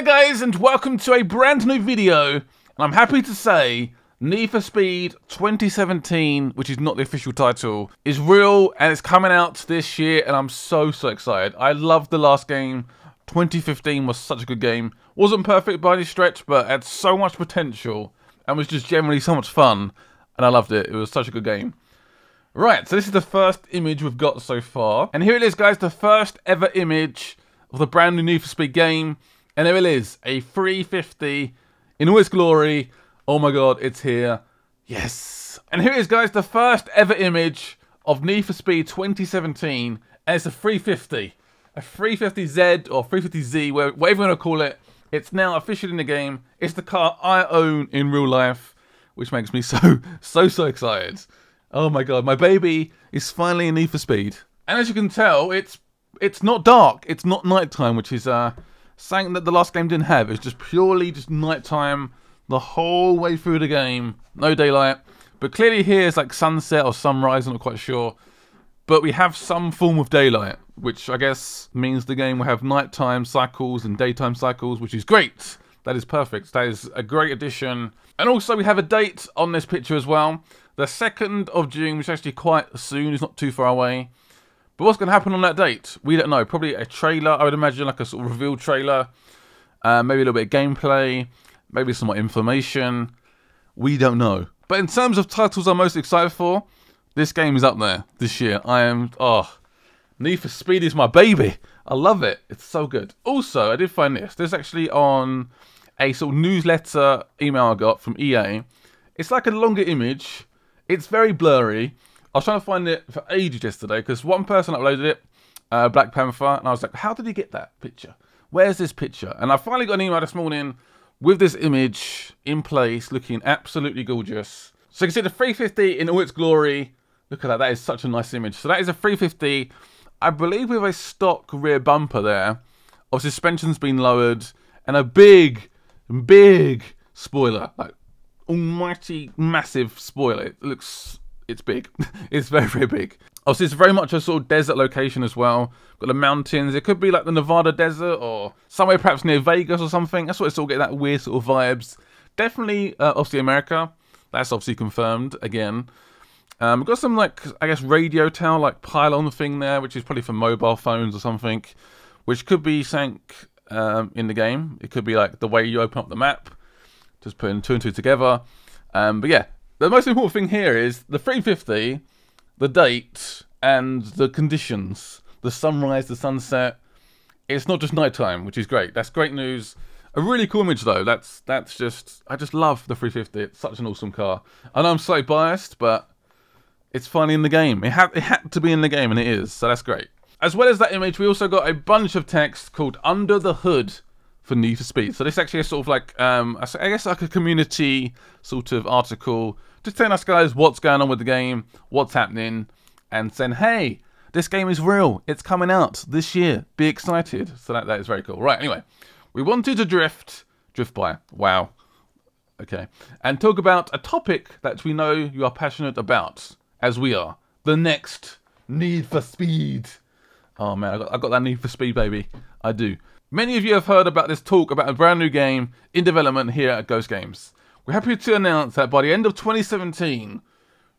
guys, and welcome to a brand new video. And I'm happy to say Need for Speed 2017, which is not the official title, is real and it's coming out this year, and I'm so excited. I loved the last game. 2015 was such a good game. Wasn't perfect by any stretch, but had so much potential and was just generally so much fun, and I loved it. It was such a good game. Right, so this is the first image we've got so far, and here it is, guys, the first ever image of the brand new Need for Speed game. And there it is, a 350 in all its glory. Oh my god, it's here. Yes. And here it is, guys, the first ever image of Need for Speed 2017. And it's a 350. A 350Z or 350Z, whatever you want to call it. It's now officially in the game. It's the car I own in real life, which makes me so excited. Oh my god, my baby is finally in Need for Speed. And as you can tell, it's not dark. It's not nighttime, which is something that the last game didn't have. It's just purely just nighttime the whole way through the game. No daylight. But clearly here it's like sunset or sunrise, I'm not quite sure. But we have some form of daylight, which I guess means the game will have nighttime cycles and daytime cycles, which is great. That is perfect. That is a great addition. And also we have a date on this picture as well. The 2nd of June, which is actually quite soon. It's not too far away. But what's going to happen on that date? We don't know. Probably a trailer, I would imagine, like a sort of reveal trailer. Maybe a little bit of gameplay. Maybe some more information. We don't know. But in terms of titles I'm most excited for, this game is up there this year. Need for Speed is my baby. I love it. It's so good. Also, I did find this. This is actually on a sort of newsletter email I got from EA. It's like a longer image. It's very blurry. I was trying to find it for ages yesterday because one person uploaded it, Black Panther, and I was like, how did he get that picture? Where's this picture? And I finally got an email this morning with this image in place, looking absolutely gorgeous. So you can see the 350 in all its glory. Look at that. That is such a nice image. So that is a 350, I believe, with a stock rear bumper there. Of suspension's been lowered, and a big spoiler, like almighty massive spoiler. It's big. It's very big. Obviously, it's very much a sort of desert location as well. Got the mountains. It could be like the Nevada desert or somewhere perhaps near Vegas or something. That's what it's all getting, that weird sort of vibes. Definitely, obviously, America. That's obviously confirmed again. We've got some, like, I guess, radio tower, like, pylon thing there, which is probably for mobile phones or something, which could be something in the game. It could be, like, the way you open up the map. Just putting 2 and 2 together. But yeah. The most important thing here is the 350, the date, and the conditions. The sunrise, the sunset. It's not just nighttime, which is great. That's great news. A really cool image, though. That's just... I just love the 350. It's such an awesome car. I know I'm slightly biased, but it's finally in the game. It had to be in the game, and it is. So that's great. As well as that image, we also got a bunch of text called Under the Hood for Need for Speed. So this actually is sort of like, I guess like a community sort of article, just telling us guys what's going on with the game, what's happening, and saying, hey, this game is real. It's coming out this year. Be excited. So that is very cool. Right, anyway, we wanted to drift by. Wow. Okay. And talk about a topic that we know you are passionate about, as we are. The next Need for Speed. Oh man, I got that Need for Speed, baby. I do. Many of you have heard about this talk about a brand new game in development here at Ghost Games. We're happy to announce that by the end of 2017,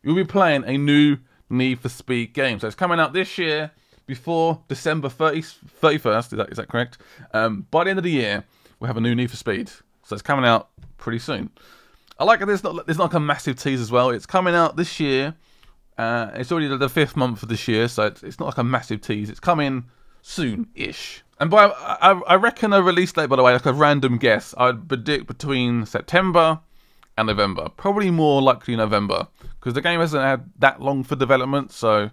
you'll be playing a new Need for Speed game. So it's coming out this year, before December 31st, is that correct? By the end of the year, we'll have a new Need for Speed. So it's coming out pretty soon. I like that there's not like a massive tease as well. It's coming out this year. It's already the 5th month of this year, so it's not like a massive tease. It's coming soon-ish. And by I reckon a release date, by the way, like a random guess, I'd predict between September and November. Probably more likely November, because the game hasn't had that long for development, so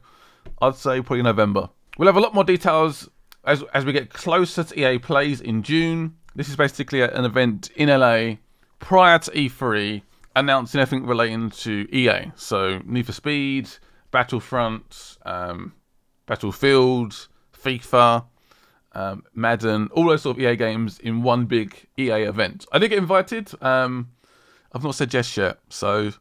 I'd say probably November. We'll have a lot more details as we get closer to EA Plays in June. This is basically an event in LA prior to E3, announcing everything relating to EA. So Need for Speed, Battlefront, Battlefield, FIFA, Madden, all those sort of EA games in one big EA event. I did get invited. I've not said yes yet, so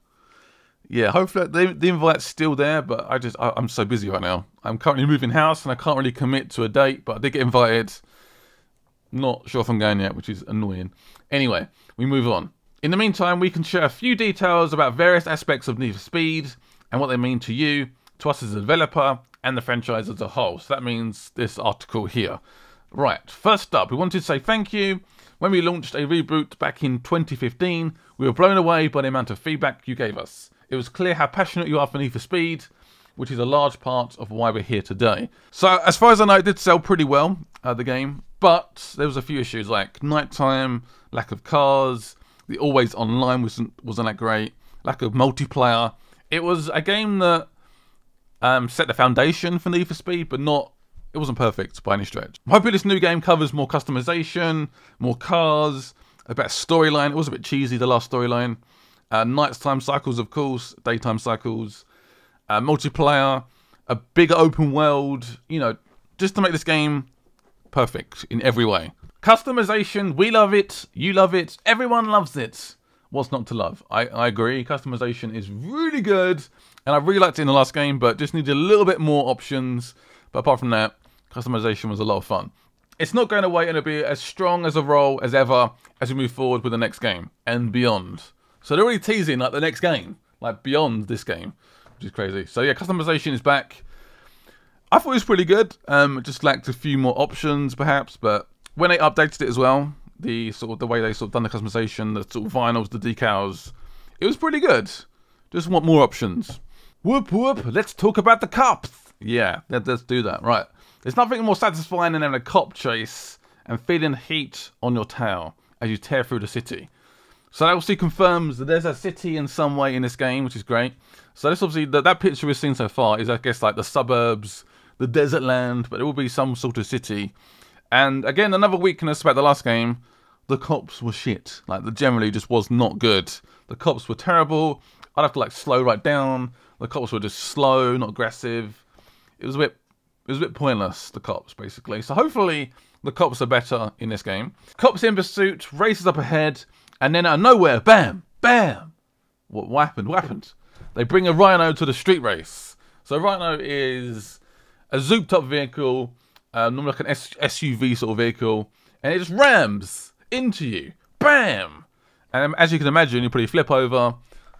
yeah, hopefully the invite's still there, but I'm so busy right now. I'm currently moving house and I can't really commit to a date, but I did get invited. Not sure if I'm going yet, which is annoying. Anyway, we move on. In the meantime, we can share a few details about various aspects of Need for Speed and what they mean to you, to us as a developer, and the franchise as a whole. So that means this article here. Right, first up, we wanted to say thank you. When we launched a reboot back in 2015, we were blown away by the amount of feedback you gave us. It was clear how passionate you are for Need for Speed, which is a large part of why we're here today. So, as far as I know, it did sell pretty well, the game, but there was a few issues like nighttime, lack of cars, the always online wasn't that great, lack of multiplayer. It was a game that set the foundation for Need for Speed, but it wasn't perfect by any stretch. I'm hoping this new game covers more customization, more cars, a better storyline. It was a bit cheesy, the last storyline. Nighttime cycles, of course, daytime cycles, multiplayer, a bigger open world, you know, just to make this game perfect in every way. Customization, we love it, you love it, everyone loves it. What's not to love? I agree, customization is really good, and I really liked it in the last game, but just needed a little bit more options. But apart from that, customization was a lot of fun. It's not going away, and it'll be as strong as a role as ever as we move forward with the next game and beyond. So they're already teasing like the next game, like beyond this game, which is crazy. So yeah, customization is back. I thought it was pretty good. Just lacked a few more options perhaps, but when they updated it as well, the way they done the customization, the sort of vinyls, the decals, it was pretty good. Just want more options. Whoop whoop, let's talk about the cops. Yeah, let's do that. Right. There's nothing more satisfying than having a cop chase and feeling heat on your tail as you tear through the city. So that obviously confirms that there's a city in some way in this game, which is great. So this obviously, that picture we've seen so far is, I guess, like the suburbs, the desert land, but it will be some sort of city. And again, another weakness about the last game, the cops were shit. Like, the generally just was not good. The cops were terrible. I'd have to like slow right down. The cops were just slow, not aggressive. It was a bit pointless, the cops, basically. So hopefully the cops are better in this game. Cops in pursuit, races up ahead, and then out of nowhere, bam, bam. What happened? What happened? They bring a Rhino to the street race. So Rhino is a zooped up vehicle, normally like an SUV sort of vehicle, and it just rams into you. Bam! And as you can imagine, you probably flip over,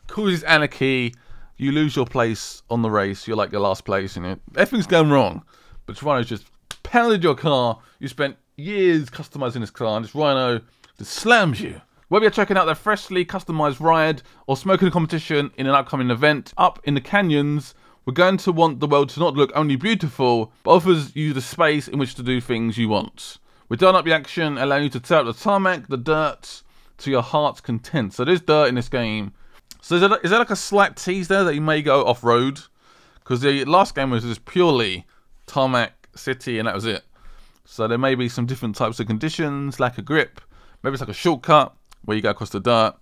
causes anarchy, you lose your place on the race, you're like your last place, and everything's going wrong. But this Rhino's just pounded your car, you spent years customizing this car, and this Rhino just slams you. Whether you're checking out their freshly customized ride or smoking a competition in an upcoming event up in the canyons, we're going to want the world to not look only beautiful, but offers you the space in which to do things you want. We're done up the action, allowing you to tear up the tarmac, the dirt, to your heart's content. So there's dirt in this game. So is there like a slight tease there that you may go off-road? Because the last game was just purely tarmac, city, and that was it. So there may be some different types of conditions, lack of grip. Maybe it's like a shortcut where you go across the dirt.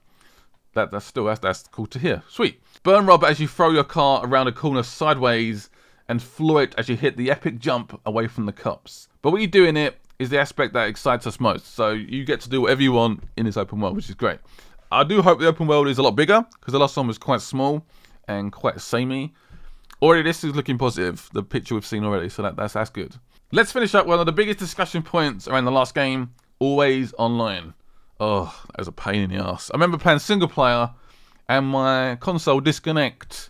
That's cool to hear. Sweet. Burn rubber as you throw your car around a corner sideways and floor it as you hit the epic jump away from the cops. But what you do in it is the aspect that excites us most. So you get to do whatever you want in this open world, which is great. I do hope the open world is a lot bigger, because the last one was quite small and quite samey. Already this is looking positive, the picture we've seen already, so that's good. Let's finish up one of the biggest discussion points around the last game, always online. Oh, that was a pain in the ass. I remember playing single player and my console disconnect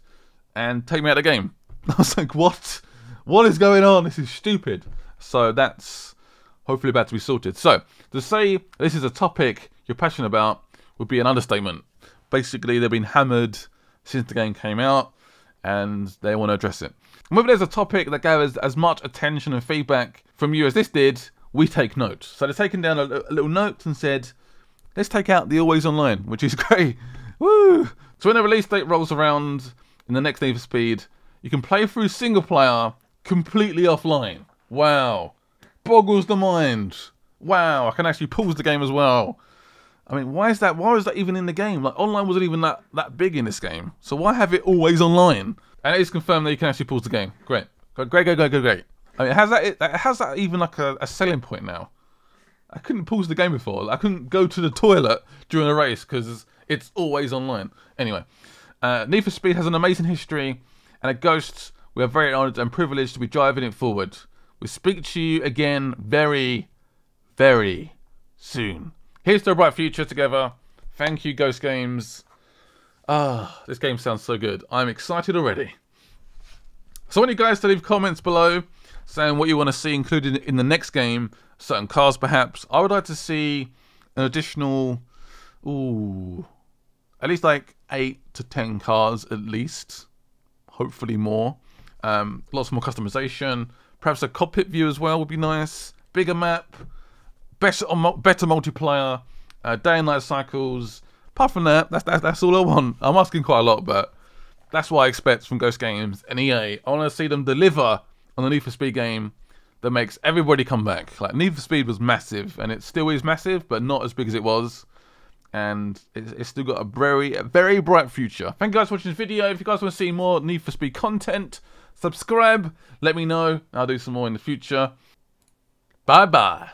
and take me out of the game. I was like, what? What is going on? This is stupid. So that's hopefully about to be sorted. So to say this is a topic you're passionate about would be an understatement. Basically, they've been hammered since the game came out and they want to address it. And whether there's a topic that gathers as much attention and feedback from you as this did, we take note. So they've taken down a little note and said, let's take out the always online, which is great. Woo! So when the release date rolls around in the next Need for Speed, you can play through single player completely offline. Wow. Boggles the mind. Wow, I can actually pause the game as well. I mean, why is that even in the game? Like, online wasn't even that big in this game. So why have it always online? And it is confirmed that you can actually pause the game. Great. Great. I mean, how's that even like a selling point now? I couldn't pause the game before. I couldn't go to the toilet during a race because it's always online. Anyway, Need for Speed has an amazing history, and at Ghosts, we are very honoured and privileged to be driving it forward. We speak to you again very, very soon. Here's to a bright future together. Thank you, Ghost Games. This game sounds so good. I'm excited already. So I want you guys to leave comments below saying what you want to see included in the next game. Certain cars, perhaps. I would like to see an additional, at least like 8 to 10 cars at least. Hopefully more. Lots more customization. Perhaps a cockpit view as well would be nice. Bigger map. Better multiplayer. Day and night cycles. Apart from that, that's all I want. I'm asking quite a lot, but that's what I expect from Ghost Games and EA. I want to see them deliver on the Need for Speed game that makes everybody come back. Like, Need for Speed was massive, and it still is massive, but not as big as it was. And it's still got a very bright future. Thank you guys for watching this video. If you guys want to see more Need for Speed content, subscribe, let me know. I'll do some more in the future. Bye-bye.